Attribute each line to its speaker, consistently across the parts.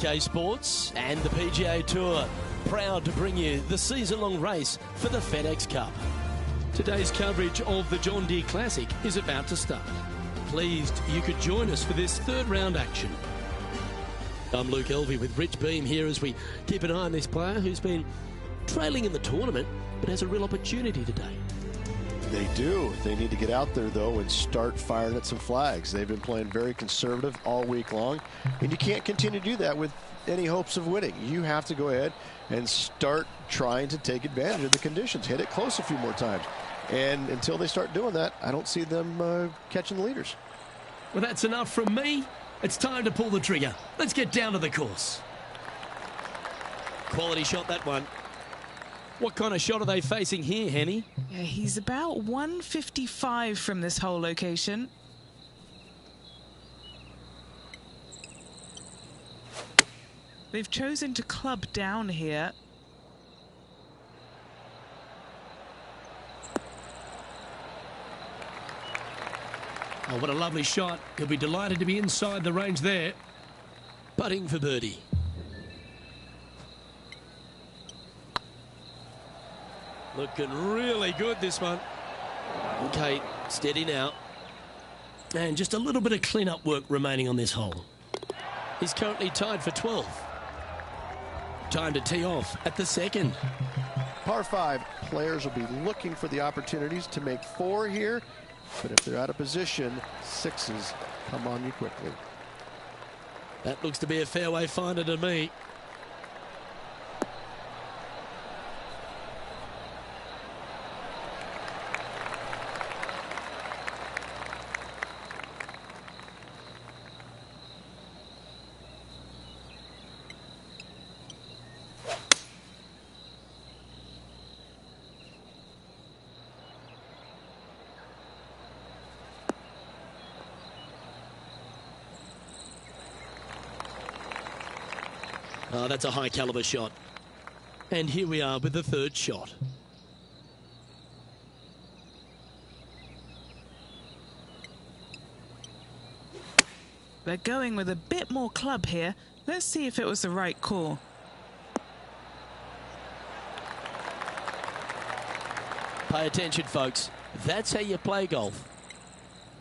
Speaker 1: SK Sports and the PGA Tour, proud to bring you the season-long race for the FedEx Cup. Today's coverage of the John Deere Classic is about to start. Pleased you could join us for this third round action. I'm Luke Elvey with Rich Beam here as we keep an eye on this player who's been trailing in the tournament but has a real opportunity today.
Speaker 2: They do. They need to get out there, though, and start firing at some flags. They've been playing very conservative all week long, and you can't continue to do that with any hopes of winning. You have to go ahead and start trying to take advantage of the conditions. Hit it close a few more times. And until they start doing that, I don't see them catching the leaders.
Speaker 1: Well, that's enough from me. It's time to pull the trigger. Let's get down to the course. Quality shot, that one. What kind of shot are they facing here, Henny?
Speaker 3: Yeah, he's about 155 from this hole location. They've chosen to club down here.
Speaker 1: Oh, what a lovely shot. He'll be delighted to be inside the range there. Putting for birdie. Looking really good, this one. Okay, steady now. And just a little bit of clean-up work remaining on this hole. He's currently tied for 12. Time to tee off at the second.
Speaker 2: Par 5, players will be looking for the opportunities to make 4 here, but if they're out of position, 6s come on you quickly.
Speaker 1: That looks to be a fairway finder to me. Oh, that's a high caliber shot. And here we are with the third shot.
Speaker 3: They're going with a bit more club here. Let's see if it was the right call.
Speaker 1: Pay attention, folks. That's how you play golf.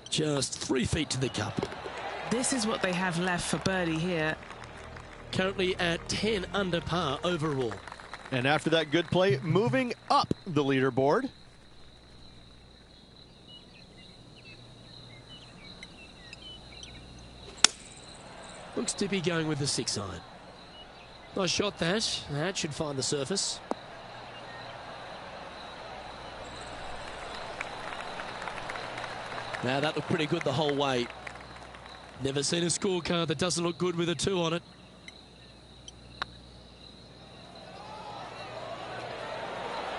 Speaker 1: Just 3 feet to the cup.
Speaker 3: This is what they have left for birdie here.
Speaker 1: Currently at 10 under par overall.
Speaker 2: And after that good play, moving up the leaderboard.
Speaker 1: Looks to be going with the 6-iron. Nice shot that. That should find the surface. Now that looked pretty good the whole way. Never seen a scorecard that doesn't look good with a 2 on it.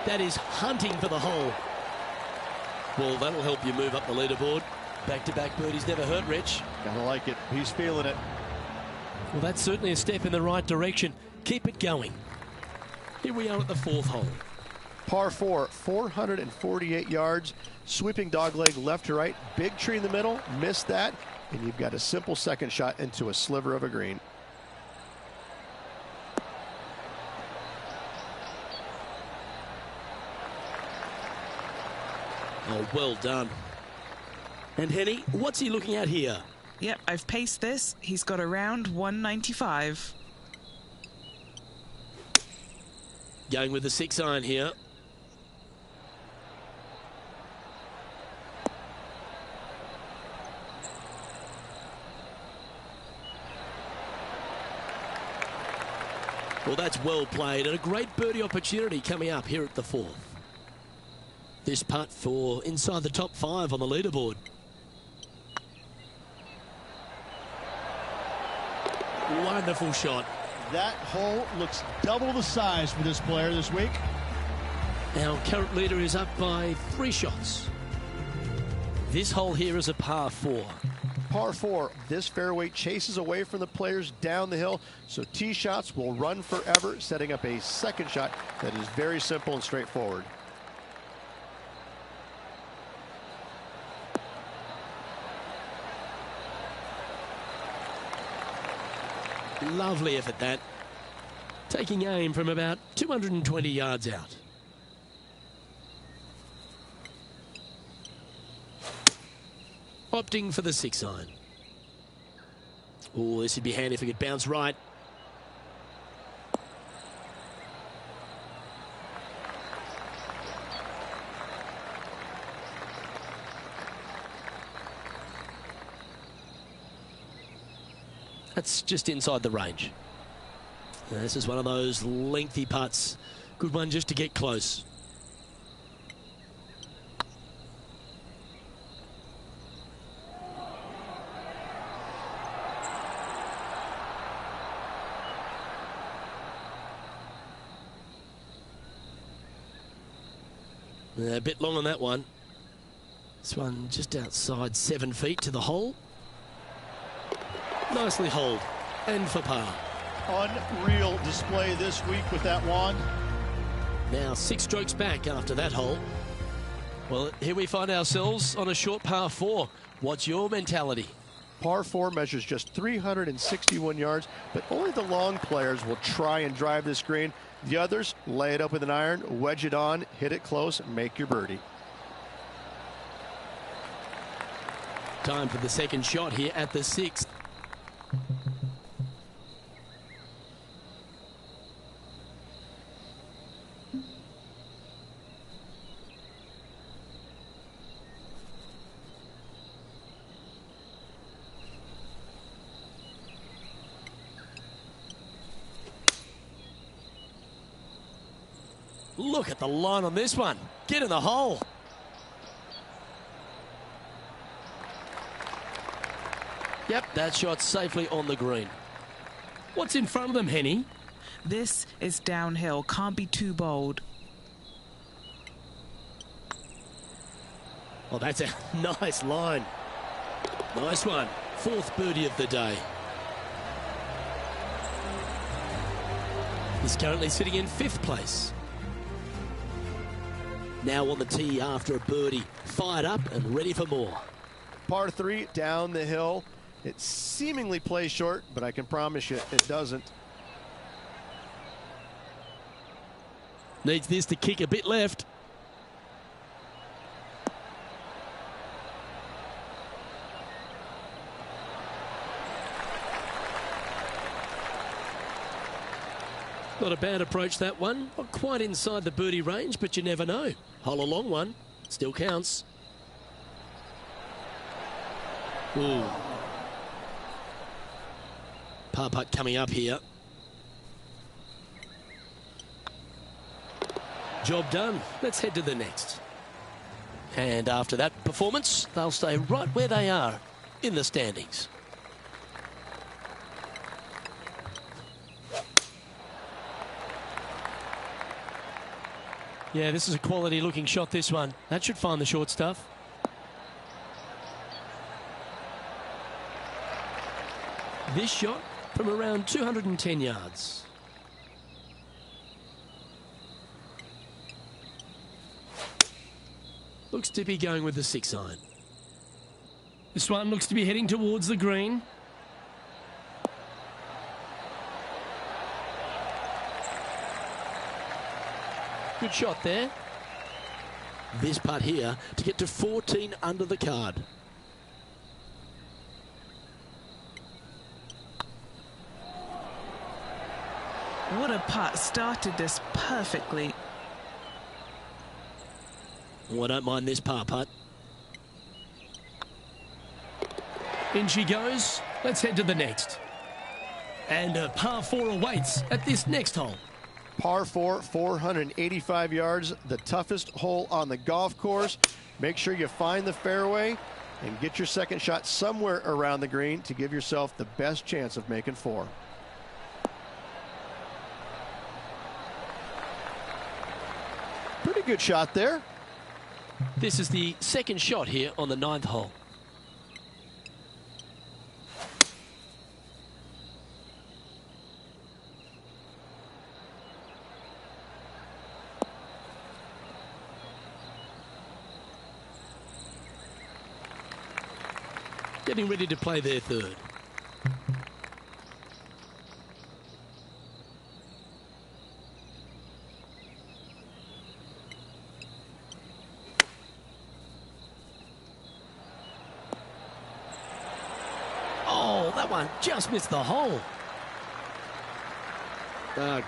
Speaker 1: That is hunting for the hole. Well, that'll help you move up the leaderboard. Back-to-back birdies never hurt, Rich.
Speaker 2: Gotta like it. He's feeling it.
Speaker 1: Well, that's certainly a step in the right direction. Keep it going. Here we are at the 4th hole.
Speaker 2: Par 4, 448 yards. Sweeping dogleg left to right. Big tree in the middle. Missed that. And you've got a simple second shot into a sliver of a green.
Speaker 1: Oh, well done. And Henny, what's he looking at here?
Speaker 3: Yep, I've paced this. He's got around 195.
Speaker 1: Going with the 6-iron here. Well, that's well played and a great birdie opportunity coming up here at the 4th. This putt for inside the top 5 on the leaderboard. Wonderful shot.
Speaker 4: That hole looks double the size for this player this week.
Speaker 1: Our current leader is up by 3 shots. This hole here is a par 4.
Speaker 2: Par 4, this fairway chases away from the players down the hill, so tee shots will run forever, setting up a second shot that is very simple and straightforward.
Speaker 1: Lovely effort that. Taking aim from about 220 yards out. Opting for the 6-iron. Oh, this would be handy if it could bounce right. That's just inside the range. Now, this is one of those lengthy putts. Good one just to get close. A bit long on that one. This one just outside 7 feet to the hole. Nicely holed and for par.
Speaker 4: Unreal display this week with that wand.
Speaker 1: Now 6 strokes back after that hole. Well, here we find ourselves on a short par 4. What's your mentality?
Speaker 2: Par 4 measures just 361 yards, but only the long players will try and drive this green. The others lay it up with an iron, wedge it on, hit it close, make your birdie.
Speaker 1: Time for the second shot here at the 6th. Look at the line on this one. Get in the hole. Yep, that shot's safely on the green. What's in front of them, Henny?
Speaker 3: This is downhill. Can't be too bold.
Speaker 1: Oh, that's a nice line. Nice one. 4th birdie of the day. He's currently sitting in 5th place. Now on the tee after a birdie. Fired up and ready for more.
Speaker 2: Par 3 down the hill. It seemingly plays short, but I can promise you it doesn't.
Speaker 1: Needs this to kick a bit left. Not a bad approach, that one. Not quite inside the birdie range, but you never know. Hole a long one. Still counts. Ooh. Par putt coming up here. Job done. Let's head to the next. And after that performance, they'll stay right where they are in the standings. Yeah, this is a quality looking shot, this one. That should find the short stuff. This shot from around 210 yards. Looks to be going with the 6-iron. This one looks to be heading towards the green. Good shot there. This putt here to get to 14 under the card.
Speaker 3: What a putt. Started this perfectly.
Speaker 1: Oh, I don't mind this par putt. In she goes. Let's head to the next. And a par 4 awaits at this next hole.
Speaker 2: Par 4, 485 yards, the toughest hole on the golf course. Make sure you find the fairway and get your second shot somewhere around the green to give yourself the best chance of making 4. Pretty good shot there.
Speaker 1: This is the second shot here on the 9th hole. Getting ready to play their third. That one just missed the hole.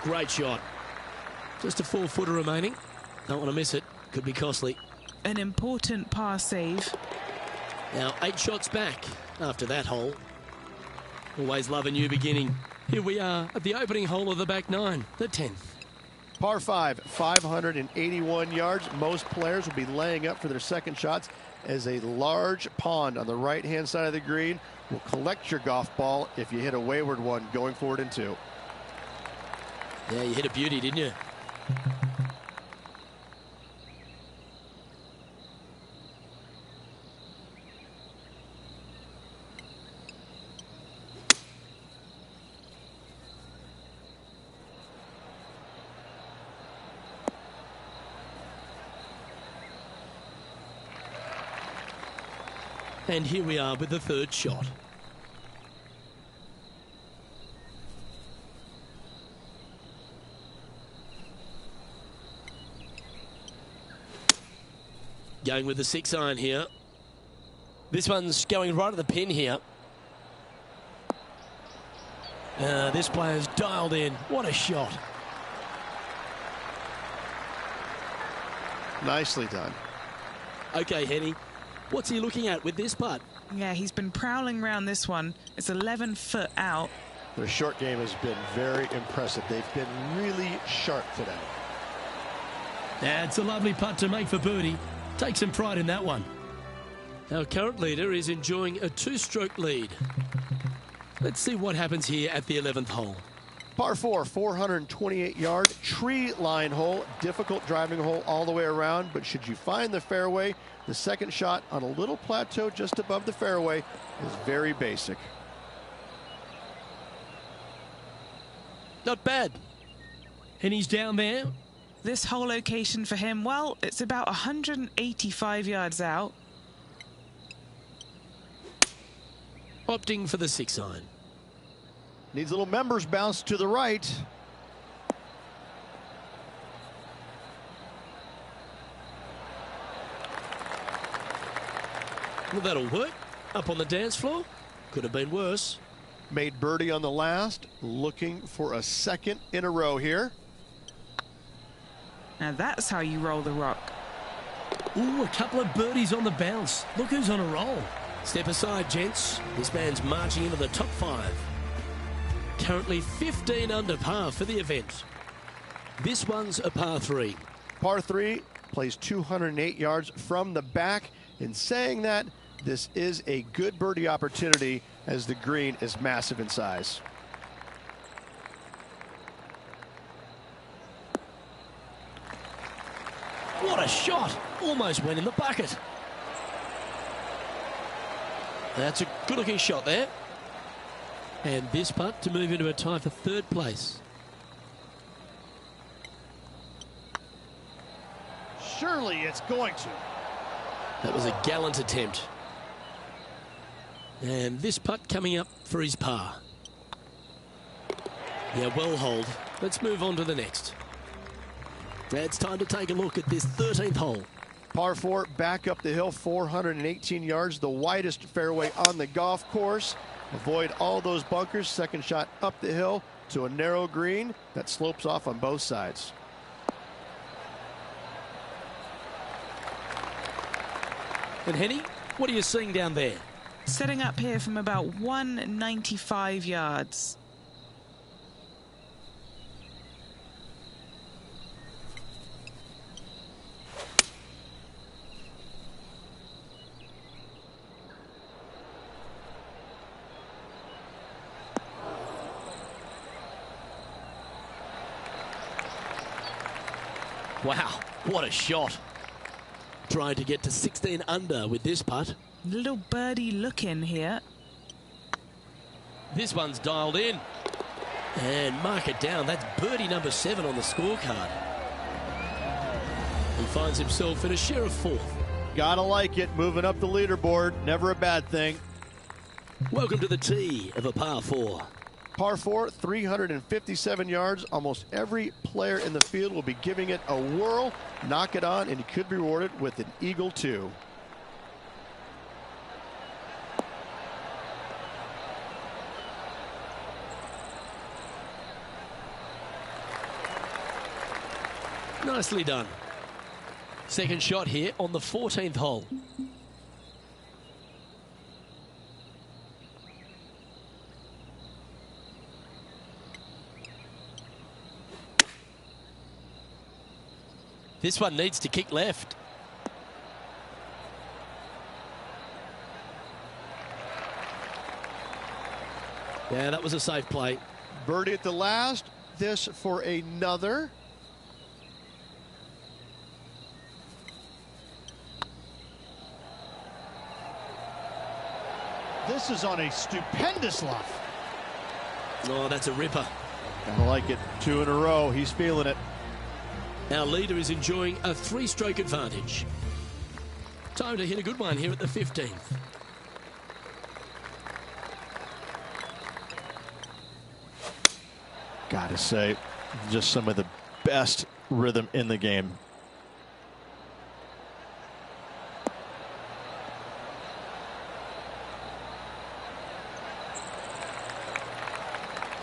Speaker 1: Great shot. Just a 4-footer remaining. Don't want to miss it. Could be costly.
Speaker 3: An important par save.
Speaker 1: Now 8 shots back after that hole. Always love a new beginning. Here we are at the opening hole of the back 9, the 10th.
Speaker 2: Par 5, 581 yards. Most players will be laying up for their second shots as a large pond on the right-hand side of the green will collect your golf ball if you hit a wayward one going forward in 2.
Speaker 1: Yeah, you hit a beauty, didn't you? And here we are with the 3rd shot. Going with the 6-iron here. This one's going right at the pin here. This player's dialed in. What a shot.
Speaker 2: Nicely done.
Speaker 1: Okay, Henny. What's he looking at with this putt?
Speaker 3: Yeah, he's been prowling around this one. It's 11 foot out.
Speaker 2: Their short game has been very impressive. They've been really sharp today.
Speaker 1: That's a lovely putt to make for birdie. Take some pride in that one. Our current leader is enjoying a 2-stroke lead. Let's see what happens here at the 11th hole.
Speaker 2: Par 4, 428-yard tree line hole. Difficult driving hole all the way around, but should you find the fairway, the second shot on a little plateau just above the fairway is very basic.
Speaker 1: Not bad. And he's down there.
Speaker 3: This hole location for him, well, it's about 185 yards out.
Speaker 1: Opting for the 6-iron.
Speaker 2: Needs a little members bounce to the right.
Speaker 1: Well, that'll work. Up on the dance floor. Could have been worse.
Speaker 2: Made birdie on the last. Looking for a second in a row here.
Speaker 3: Now that's how you roll the rock.
Speaker 1: Ooh, a couple of birdies on the bounce. Look who's on a roll. Step aside, gents. This man's marching into the top 5. Currently 15 under par for the event. This one's a par 3.
Speaker 2: Par 3 plays 208 yards from the back. In saying that, this is a good birdie opportunity as the green is massive in size.
Speaker 1: What a shot! Almost went in the bucket. That's a good-looking shot there. And this putt to move into a tie for 3rd place.
Speaker 4: Surely it's going to.
Speaker 1: That was a gallant attempt. And this putt coming up for his par. Yeah, well holed. Let's move on to the next. It's time to take a look at this 13th hole.
Speaker 2: Par 4, back up the hill, 418 yards, the widest fairway on the golf course. Avoid all those bunkers. Second shot up the hill to a narrow green that slopes off on both sides.
Speaker 1: And Henny, what are you seeing down there?
Speaker 3: Setting up here from about 195 yards.
Speaker 1: Wow, what a shot. Trying to get to 16 under with this putt.
Speaker 3: Little birdie look in here.
Speaker 1: This one's dialed in. And mark it down. That's birdie number 7 on the scorecard. He finds himself in a share of 4th.
Speaker 4: Gotta like it. Moving up the leaderboard. Never a bad thing.
Speaker 1: Welcome to the tee of a par 4.
Speaker 2: Par 4, 357 yards. Almost every player in the field will be giving it a whirl. Knock it on, and you could be rewarded with an eagle 2.
Speaker 1: Nicely done. Second shot here on the 14th hole. This one needs to kick left. Yeah, that was a safe play.
Speaker 2: Birdie at the last. This for another.
Speaker 4: This is on a stupendous lie.
Speaker 1: Oh, that's a ripper.
Speaker 2: I like it. 2 in a row. He's feeling it.
Speaker 1: Our leader is enjoying a 3-stroke advantage. Time to hit a good one here at the 15th.
Speaker 2: Gotta say, just some of the best rhythm in the game.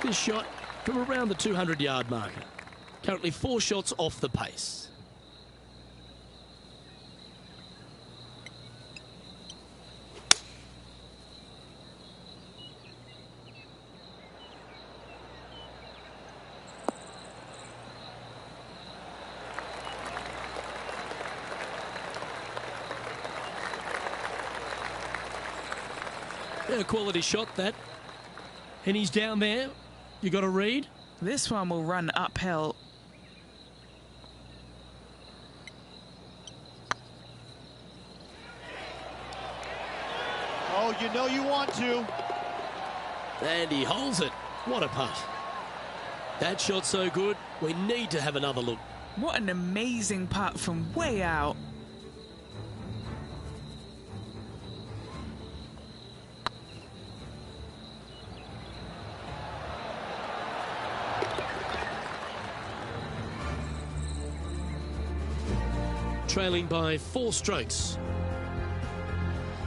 Speaker 1: This shot from around the 200-yard marker. Currently 4 shots off the pace. Yeah, a quality shot that. And he's down there. You got to read.
Speaker 3: This one will run uphill.
Speaker 4: Oh, you know you want to.
Speaker 1: And he holds it. What a putt. That shot's so good, we need to have another look.
Speaker 3: What an amazing putt from way out.
Speaker 1: Trailing by 4 strokes.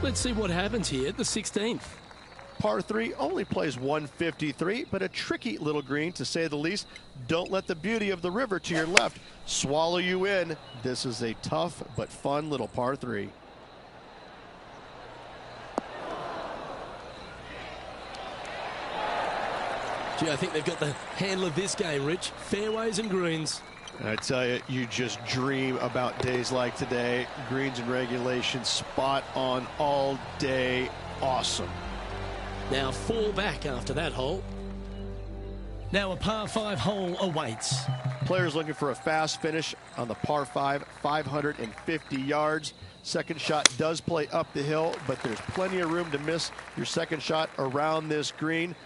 Speaker 1: Let's see what happens here at the 16th.
Speaker 2: Par 3 only plays 153, but a tricky little green to say the least. Don't let the beauty of the river to your left swallow you in. This is a tough but fun little par 3.
Speaker 1: Gee, I think they've got the handle of this game, Rich. Fairways and greens.
Speaker 2: I tell you, you just dream about days like today. Greens and regulation, spot on all day. Awesome.
Speaker 1: Now 4 back after that hole. Now a par 5 hole awaits.
Speaker 2: Players looking for a fast finish on the par 5, 550 yards. Second shot does play up the hill, but there's plenty of room to miss your second shot around this green.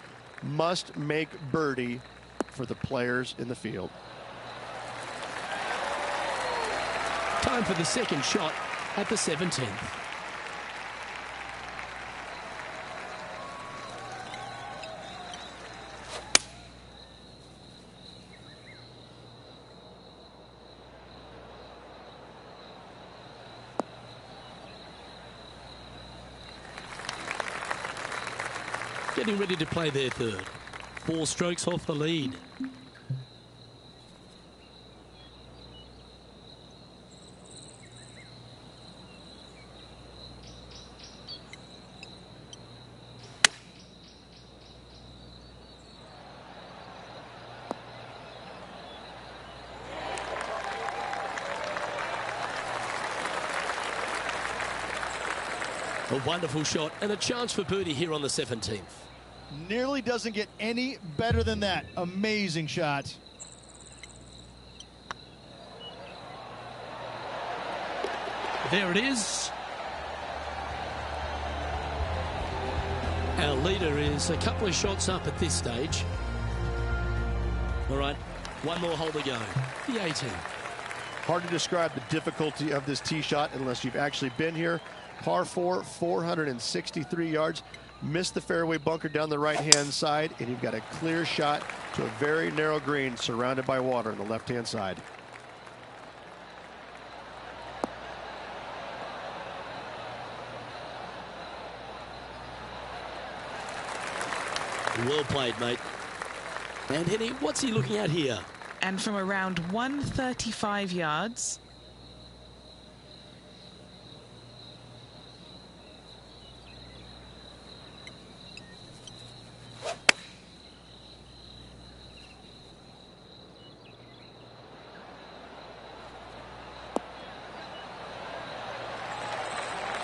Speaker 2: Must make birdie for the players in the field.
Speaker 1: Time for the second shot at the 17th. Getting ready to play their third. 4 strokes off the lead. A wonderful shot and a chance for birdie here on the 17th.
Speaker 4: Nearly doesn't get any better than that. Amazing shot.
Speaker 1: There it is. Our leader is a couple of shots up at this stage. All right, one more hole to go. The 18th.
Speaker 2: Hard to describe the difficulty of this tee shot unless you've actually been here. Par 4, 463 yards. Missed the fairway bunker down the right-hand side, and you've got a clear shot to a very narrow green surrounded by water on the left-hand side.
Speaker 1: Well played, mate. And Henny, what's he looking at here?
Speaker 3: And from around 135 yards,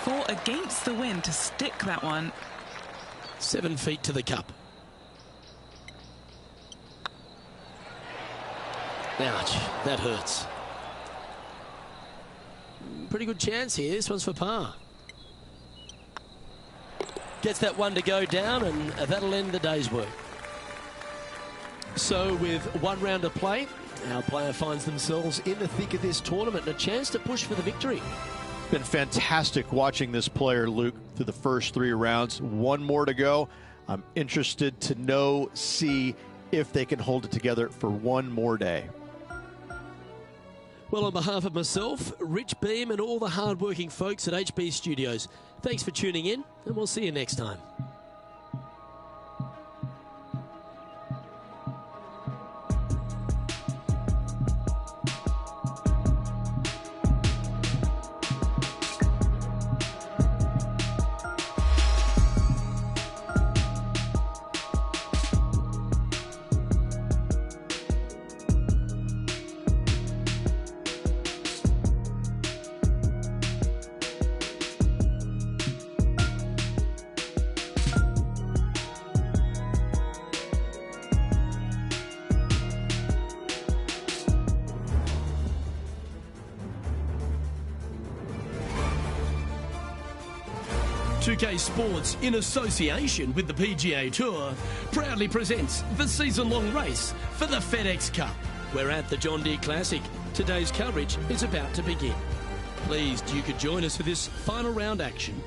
Speaker 3: fought against the wind to stick that one.
Speaker 1: 7 feet to the cup. Ouch, that hurts. Pretty good chance here. This one's for par. Gets that one to go down, and that'll end the day's work. So with 1 round to play, our player finds themselves in the thick of this tournament and a chance to push for the victory.
Speaker 4: Been fantastic watching this player, Luke, through the first 3 rounds. 1 more to go. I'm interested to see if they can hold it together for 1 more day.
Speaker 1: Well, on behalf of myself, Rich Beam, and all the hard-working folks at HB Studios, thanks for tuning in, and we'll see you next time. Sports, in association with the PGA Tour, proudly presents the season-long race for the FedEx Cup. We're at the John Deere Classic. Today's coverage is about to begin. Pleased you could join us for this final round action.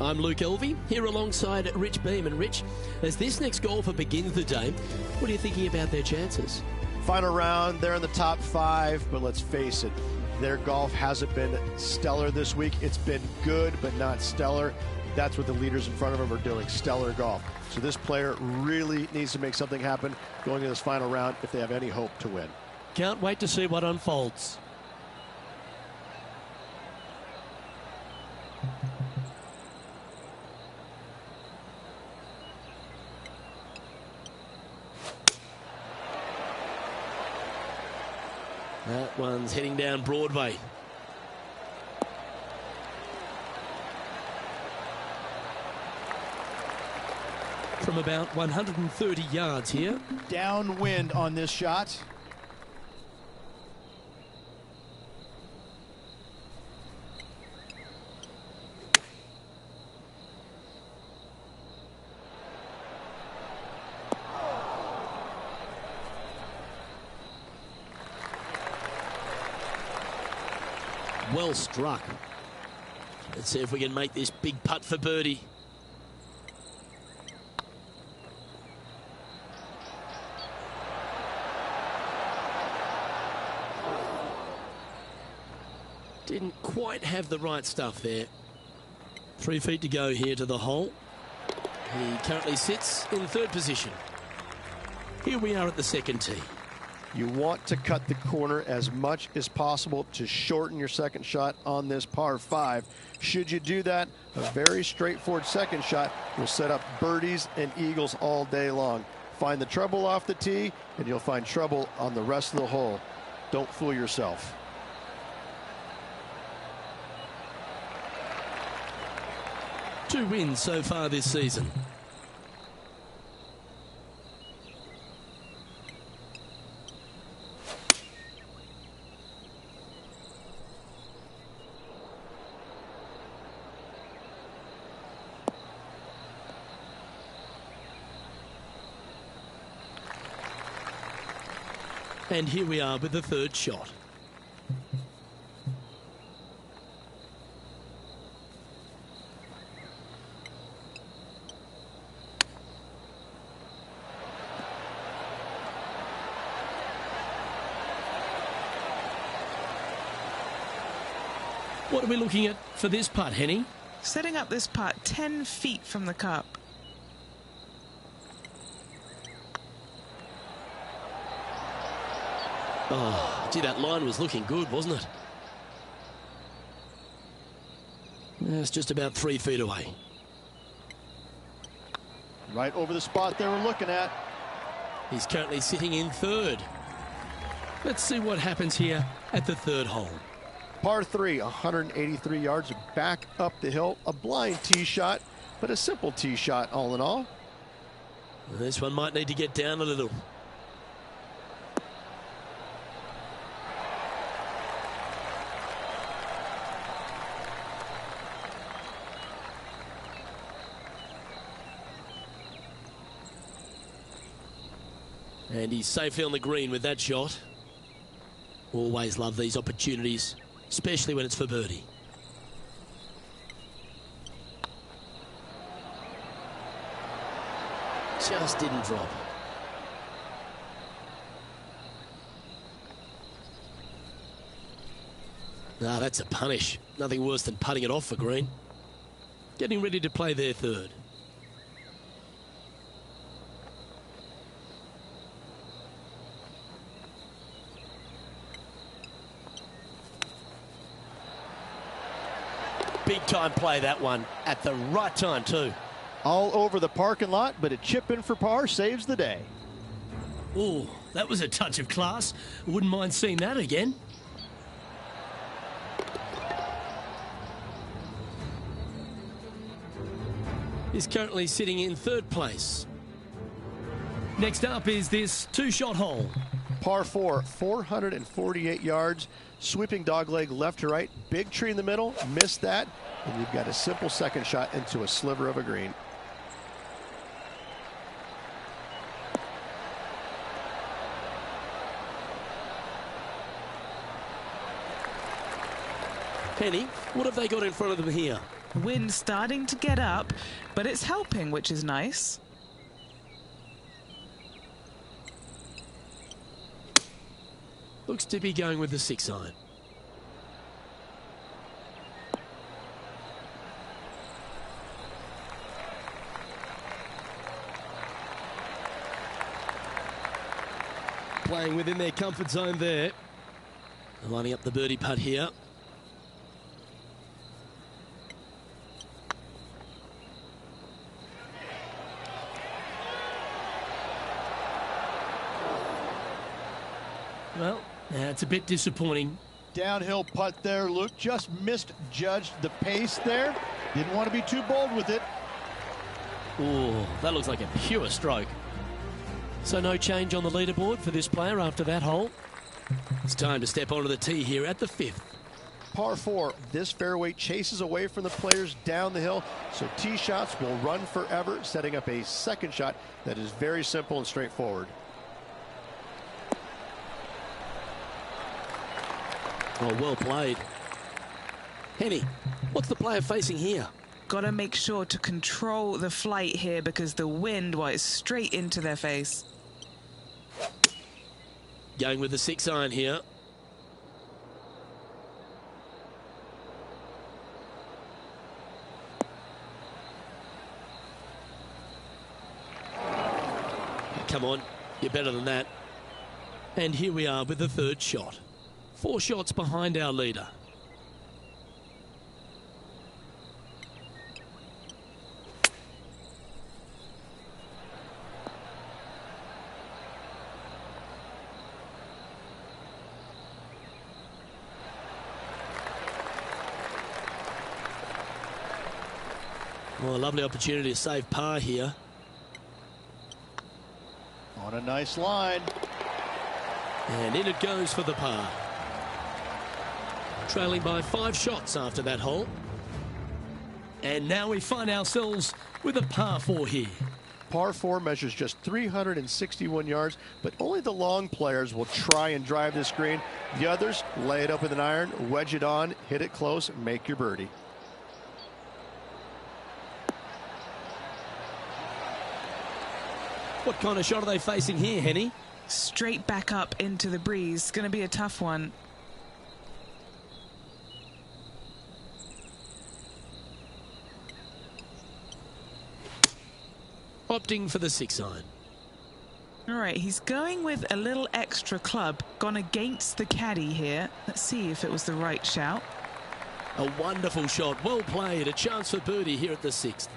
Speaker 1: I'm Luke Elvey, here alongside Rich Beam. And Rich, as this next golfer begins the day, what are you thinking about their chances?
Speaker 2: Final round, they're in the top 5, but let's face it, their golf hasn't been stellar this week. It's been good, but not stellar. That's what the leaders in front of them are doing, stellar golf. So this player really needs to make something happen going into this final round if they have any hope to win.
Speaker 1: Can't wait to see what unfolds. That one's heading down Broadway. From about 130 yards here.
Speaker 4: Downwind on this shot.
Speaker 1: Well struck. Let's see if we can make this big putt for birdie. Didn't quite have the right stuff there. 3 feet to go here to the hole. He currently sits in 3rd position. Here we are at the 2nd tee.
Speaker 2: You want to cut the corner as much as possible to shorten your second shot on this par 5. Should you do that, a very straightforward second shot will set up birdies and eagles all day long. Find the trouble off the tee, and you'll find trouble on the rest of the hole. Don't fool yourself.
Speaker 1: Two wins so far this season. And here we are with the 3rd shot. What are we looking at for this putt, Henny?
Speaker 3: Setting up this putt 10 feet from the cup.
Speaker 1: Oh, gee, that line was looking good, wasn't it? It's just about 3 feet away.
Speaker 4: Right over the spot they were looking at.
Speaker 1: He's currently sitting in third. Let's see what happens here at the third hole.
Speaker 2: Par 3, 183 yards back up the hill. A blind tee shot, but a simple tee shot all in all.
Speaker 1: This one might need to get down a little. And he's safely on the green with that shot. Always love these opportunities, especially when it's for birdie. Just didn't drop. Ah, that's a punish. Nothing worse than putting it off for green. Getting ready to play their third. Big time play, that one, at the right time too.
Speaker 4: All over the parking lot, but a chip in for par saves the day.
Speaker 1: Oh, that was a touch of class. Wouldn't mind seeing that again. He's currently sitting in third place. Next up is this 2-shot hole.
Speaker 2: Par 4, 448 yards, sweeping dogleg left to right, big tree in the middle, missed that, and you've got a simple second shot into a sliver of a green.
Speaker 1: Penny, what have they got in front of them here?
Speaker 3: Wind starting to get up, but it's helping, which is nice.
Speaker 1: Looks to be going with the 6-iron. Playing within their comfort zone there. Lining up the birdie putt here. Well, that's a bit disappointing.
Speaker 4: Downhill putt there, Luke. Just misjudged the pace there. Didn't want to be too bold with it.
Speaker 1: Oh, that looks like a pure stroke. So no change on the leaderboard for this player after that hole. It's time to step onto the tee here at the 5th.
Speaker 2: Par 4, this fairway chases away from the players down the hill, so tee shots will run forever, setting up a second shot that is very simple and straightforward.
Speaker 1: Oh, well played. Henny, what's the player facing here?
Speaker 3: Got to make sure to control the flight here because the wind, well, it's straight into their face.
Speaker 1: Going with the 6-iron here. Come on, you're better than that. And here we are with the 3rd shot. 4 shots behind our leader. Well, a lovely opportunity to save par here.
Speaker 4: On a nice line.
Speaker 1: And in it goes for the par. Trailing by 5 shots after that hole. And now we find ourselves with a par 4 here.
Speaker 2: Par 4 measures just 361 yards, but only the long players will try and drive this green. The others lay it up with an iron, wedge it on, hit it close, make your birdie.
Speaker 1: What kind of shot are they facing here, Henny?
Speaker 3: Straight back up into the breeze. Going to be a tough one.
Speaker 1: Opting for the 6-iron.
Speaker 3: All right, he's going with a little extra club, gone against the caddy here. Let's see if it was the right shout.
Speaker 1: A wonderful shot, well played, a chance for birdie here at the 6th.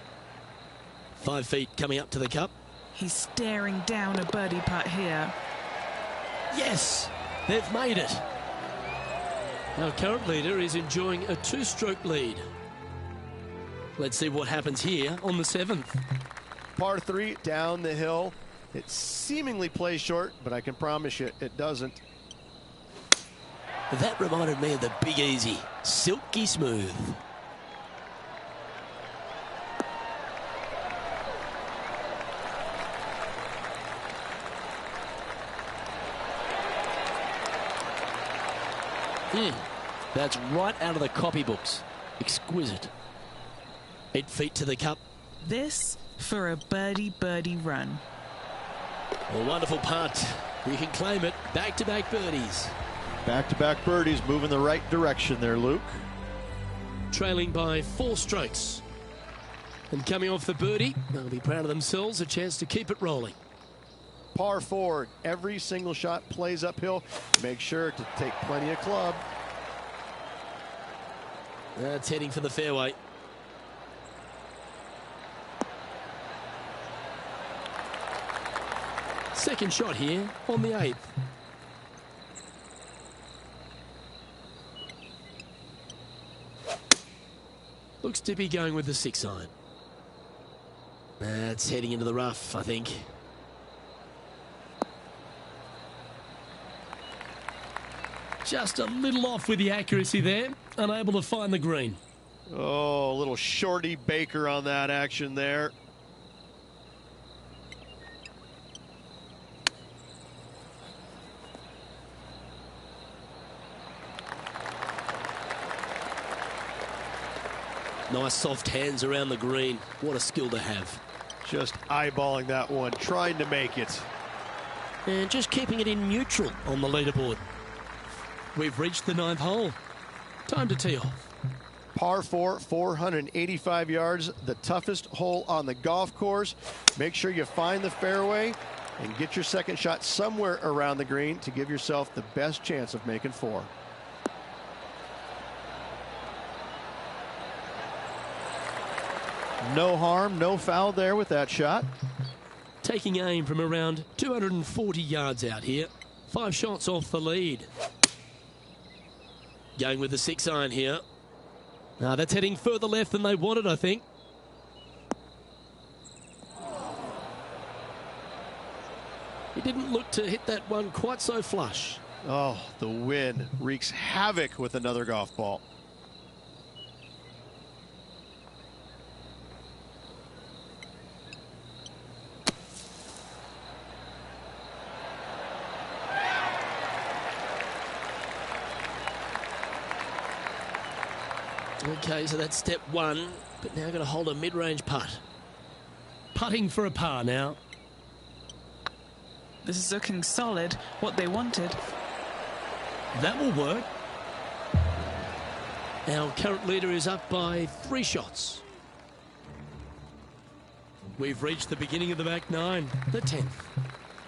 Speaker 1: 5 feet coming up to the cup.
Speaker 3: He's staring down a birdie putt here.
Speaker 1: Yes, they've made it. Our current leader is enjoying a 2-stroke lead. Let's see what happens here on the 7th.
Speaker 2: Par 3 down the hill. It seemingly plays short, but I can promise you it doesn't.
Speaker 1: That reminded me of the Big Easy. Silky smooth. That's right out of the copybooks. Exquisite. 8 feet to the cup.
Speaker 3: This for a birdie run.
Speaker 1: A wonderful putt. You can claim it. Back-to-back birdies.
Speaker 4: Back-to-back birdies, moving the right direction there, Luke.
Speaker 1: Trailing by 4 strokes. And coming off the birdie, they'll be proud of themselves. A chance to keep it rolling.
Speaker 2: Par 4, every single shot plays uphill. Make sure to take plenty of club.
Speaker 1: That's heading for the fairway. Second shot here on the 8th. Looks to be going with the 6-iron. That's heading into the rough, I think. Just a little off with the accuracy there. Unable to find the green.
Speaker 2: Oh, a little shorty Baker on that action there.
Speaker 1: Nice soft hands around the green. What a skill to have.
Speaker 2: Just eyeballing that one, trying to make it.
Speaker 1: And just keeping it in neutral on the leaderboard. We've reached the 9th hole. Time to tee off.
Speaker 2: Par 4, 485 yards, the toughest hole on the golf course. Make sure you find the fairway and get your second shot somewhere around the green to give yourself the best chance of making 4.
Speaker 4: No harm, no foul there with that shot.
Speaker 1: Taking aim from around 240 yards out here. 5 shots off the lead. Going with the 6-iron here. Now that's heading further left than they wanted, I think. He didn't look to hit that one quite so flush.
Speaker 2: Oh, the wind wreaks havoc with another golf ball.
Speaker 1: Okay, so that's step 1, but now going to hold a mid-range putt. Putting for a par now.
Speaker 3: This is looking solid, what they wanted.
Speaker 1: That will work. Our current leader is up by 3 shots. We've reached the beginning of the back 9, the 10th.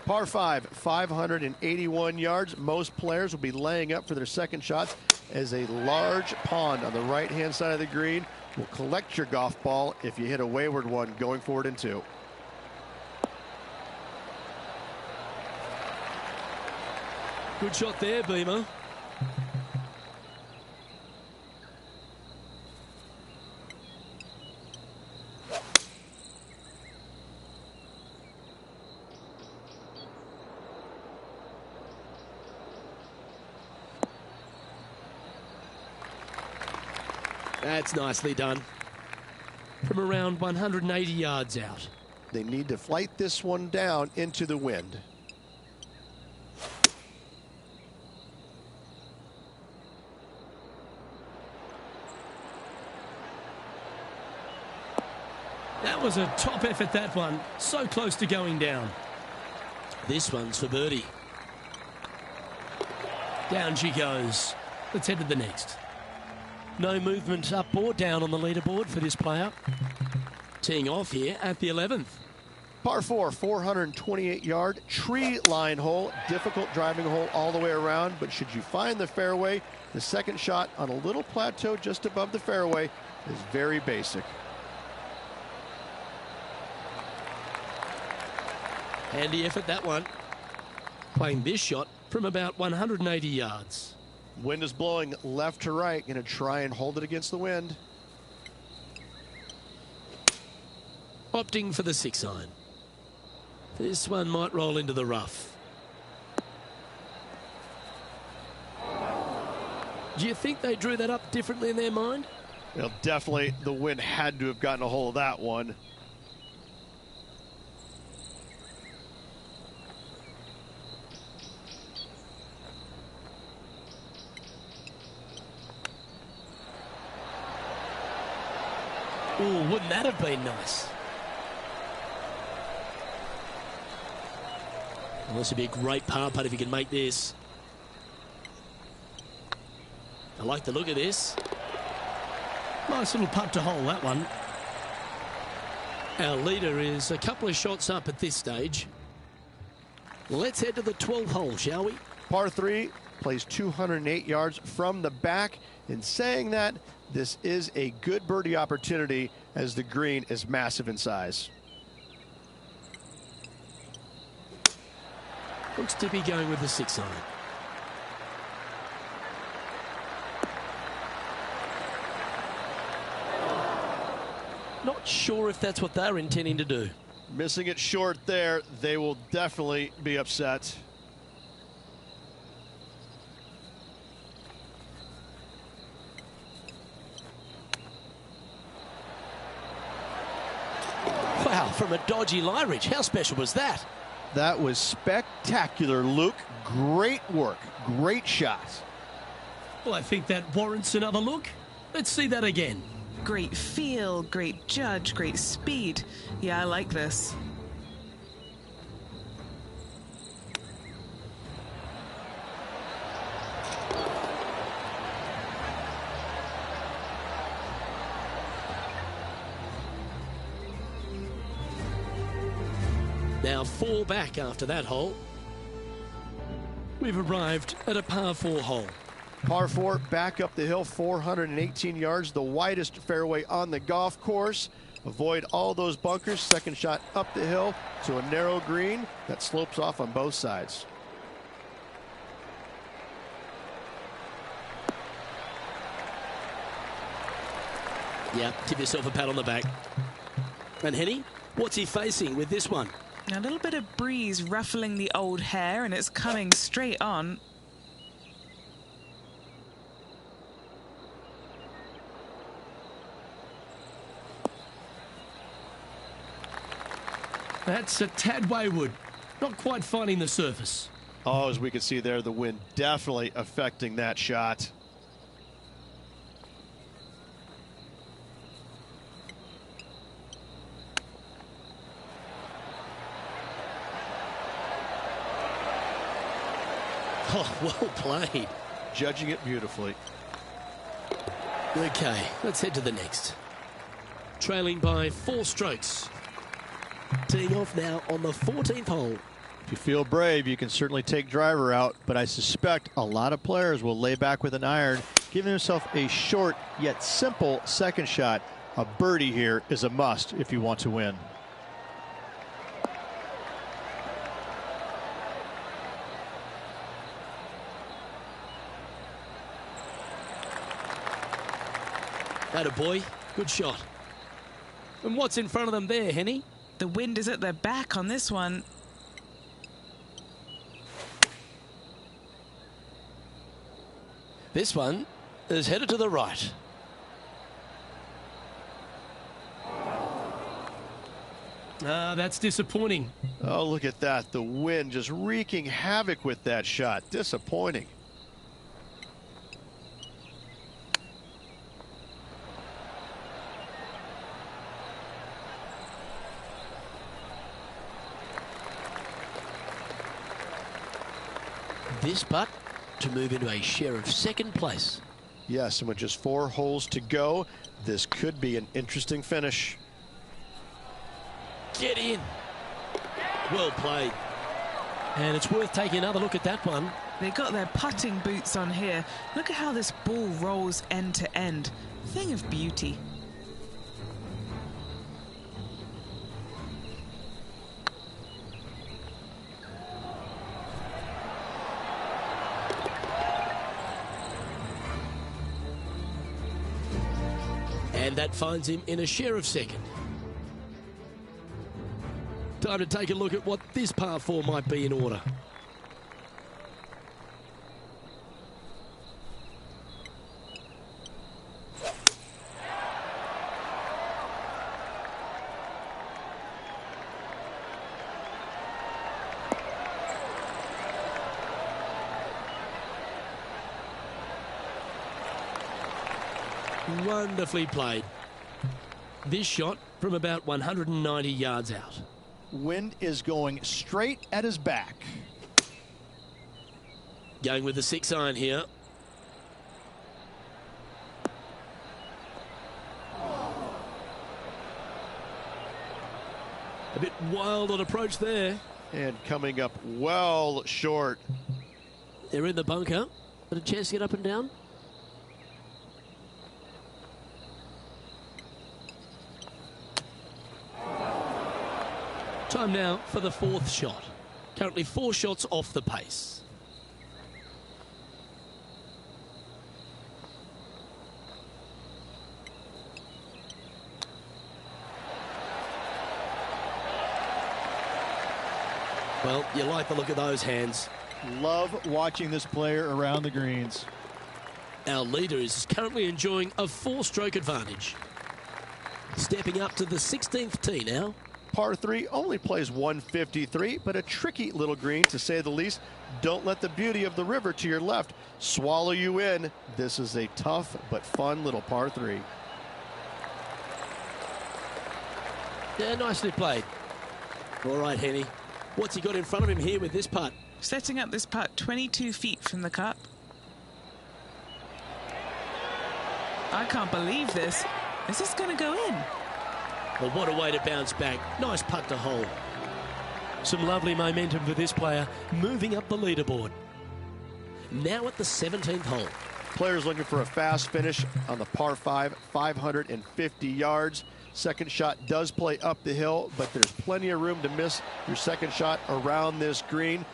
Speaker 2: Par 5, 581 yards. Most players will be laying up for their second shots as a large pond on the right-hand side of the green will collect your golf ball if you hit a wayward one going forward in 2.
Speaker 1: Good shot there, Beamer. That's nicely done. From around 180 yards out.
Speaker 2: They need to flight this one down into the wind.
Speaker 1: That was a top effort, that one. So close to going down. This one's for birdie. Down she goes. Let's head to the next. No movement up or down on the leaderboard for this player. Teeing off here at the 11th.
Speaker 2: Par 4, 428-yard tree line hole. Difficult driving hole all the way around, but should you find the fairway, the second shot on a little plateau just above the fairway is very basic.
Speaker 1: Handy effort, that one. Playing this shot from about 180 yards.
Speaker 2: Wind is blowing left to right. Going to try and hold it against the wind.
Speaker 1: Opting for the 6-iron. This one might roll into the rough. Do you think they drew that up differently in their mind?
Speaker 2: Well, definitely the wind had to have gotten a hold of that one.
Speaker 1: Ooh, wouldn't that have been nice? Well, this would be a great par putt if you can make this. I like the look of this. Nice little putt to hole, that one. Our leader is a couple of shots up at this stage. Let's head to the 12th hole, shall we?
Speaker 2: Par 3 plays 208 yards from the back. In saying that, this is a good birdie opportunity as the green is massive in size.
Speaker 1: Looks to be going with the 6-iron. Not sure if that's what they're intending to do.
Speaker 2: Missing it short there, they will definitely be upset.
Speaker 1: Wow, from a dodgy lie ridge. How special was that?
Speaker 4: That was spectacular, Luke. Great work. Great shot.
Speaker 1: Well, I think that warrants another look. Let's see that again.
Speaker 3: Great feel, great judge, great speed. Yeah, I like this.
Speaker 1: Now 4 back after that hole. We've arrived at a par 4 hole.
Speaker 2: Par 4 back up the hill, 418 yards, the widest fairway on the golf course. Avoid all those bunkers. Second shot up the hill to a narrow green that slopes off on both sides.
Speaker 1: Yeah, give yourself a pat on the back. And Henny, what's he facing with this one?
Speaker 3: A little bit of breeze ruffling the old hair, and it's coming straight on.
Speaker 1: That's a tad wayward. Not quite finding the surface.
Speaker 2: Oh, as we can see there, the wind definitely affecting that shot.
Speaker 1: Oh, well played.
Speaker 2: Judging it beautifully.
Speaker 1: Okay, let's head to the next. Trailing by 4 strokes. Teeing off now on the 14th hole.
Speaker 4: If you feel brave, you can certainly take driver out, but I suspect a lot of players will lay back with an iron, giving himself a short yet simple second shot. A birdie here is a must if you want to win.
Speaker 1: Atta boy, good shot. And what's in front of them there, Henny?
Speaker 3: The wind is at their back on this one.
Speaker 1: This one is headed to the right. Ah, that's disappointing.
Speaker 2: Oh, look at that. The wind just wreaking havoc with that shot. Disappointing.
Speaker 1: This putt to move into a share of second place.
Speaker 2: Yes, and with just 4 holes to go, this could be an interesting finish.
Speaker 1: Get in. Well played. And it's worth taking another look at that one.
Speaker 3: They got their putting boots on here. Look at how this ball rolls end to end. Thing of beauty.
Speaker 1: And that finds him in a share of second. Time to take a look at what this par 4 might be in order. Wonderfully played. This shot from about 190 yards out.
Speaker 4: Wind is going straight at his back.
Speaker 1: Going with the 6-iron here. A bit wild on approach there.
Speaker 2: And coming up well short.
Speaker 1: They're in the bunker. Got a chance to get up and down. Time now for the 4th shot. Currently 4 shots off the pace. Well, you like the look of those hands.
Speaker 4: Love watching this player around the greens.
Speaker 1: Our leader is currently enjoying a 4-stroke advantage. Stepping up to the 16th tee now.
Speaker 2: Par 3 only plays 153, but a tricky little green to say the least. Don't let the beauty of the river to your left swallow you in. This is a tough but fun little par 3.
Speaker 1: Yeah, nicely played. All right, Henny. What's he got in front of him here with this putt?
Speaker 3: Setting up this putt 22 feet from the cup. I can't believe this. Is this going to go in?
Speaker 1: Well, what a way to bounce back. Nice putt to hole. Some lovely momentum for this player, moving up the leaderboard. Now at the 17th hole.
Speaker 2: Players looking for a fast finish on the par 5, 550 yards. Second shot does play up the hill, but there's plenty of room to miss your second shot around this green.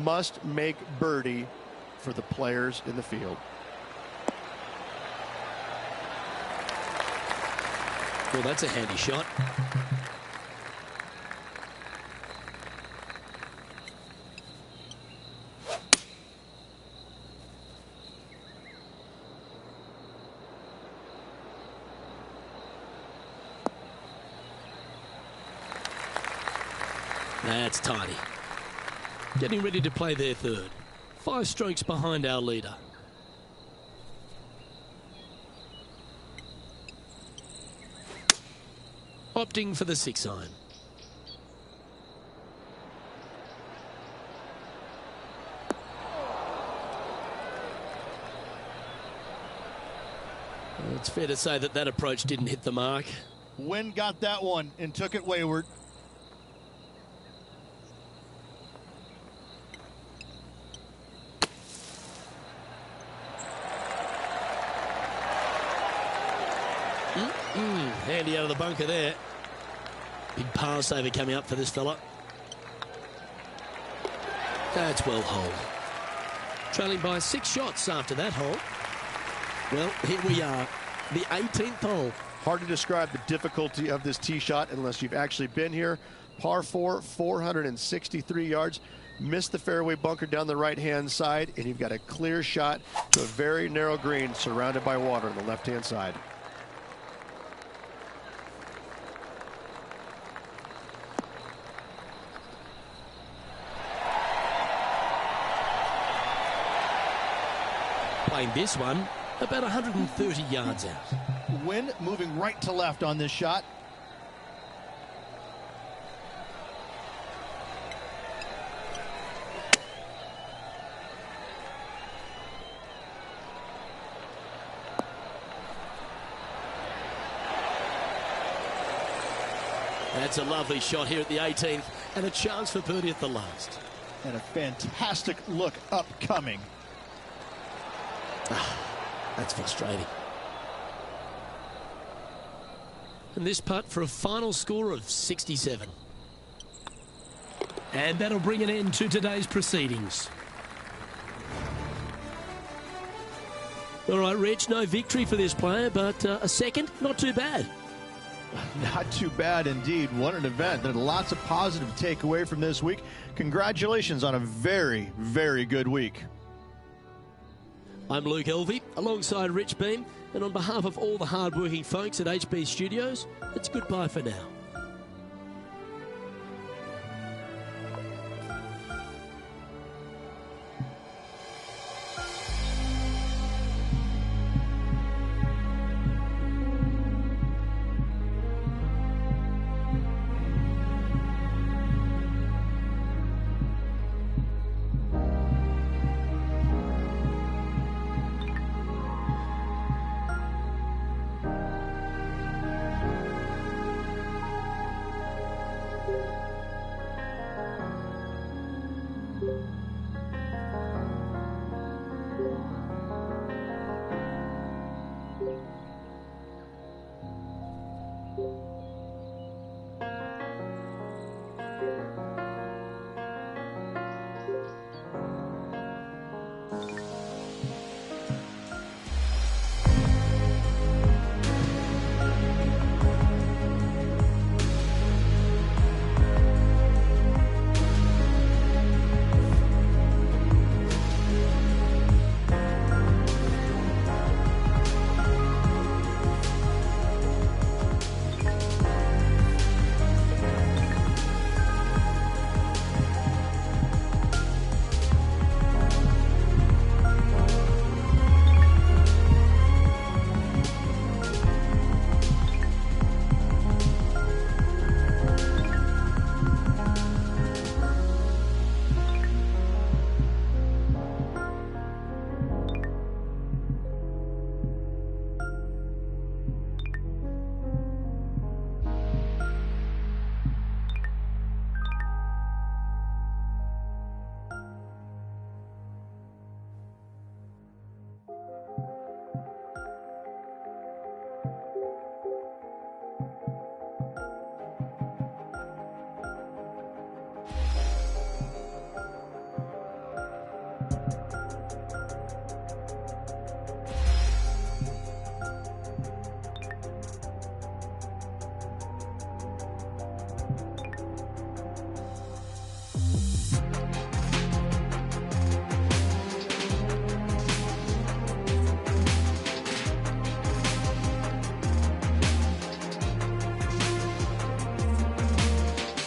Speaker 2: Must make birdie for the players in the field.
Speaker 1: Well, that's a handy shot. That's tidy. Getting ready to play their 3rd. 5 strokes behind our leader. Opting for the 6-iron. It's fair to say that that approach didn't hit the mark.
Speaker 4: Wind got that one and took it wayward.
Speaker 1: Handy out of the bunker there. Big par saver coming up for this fella. That's well holed. Trailing by 6 shots after that hole. Well, here we are, the 18th hole.
Speaker 2: Hard to describe the difficulty of this tee shot unless you've actually been here. Par 4, 463 yards. Missed the fairway bunker down the right-hand side, and you've got a clear shot to a very narrow green surrounded by water on the left-hand side.
Speaker 1: Playing this one about 130 yards out.
Speaker 4: Wind moving right to left on this shot.
Speaker 1: That's a lovely shot here at the 18th, and a chance for birdie at the last.
Speaker 4: And a fantastic look upcoming.
Speaker 1: That's frustrating. And this putt for a final score of 67. And that'll bring an end to today's proceedings. All right, Rich, no victory for this player, but a second, not too bad.
Speaker 4: Not too bad indeed. What an event. There's lots of positive takeaway from this week. Congratulations on a very, very good week.
Speaker 1: I'm Luke Elvey, alongside Rich Beam, and on behalf of all the hard-working folks at HB Studios, it's goodbye for now.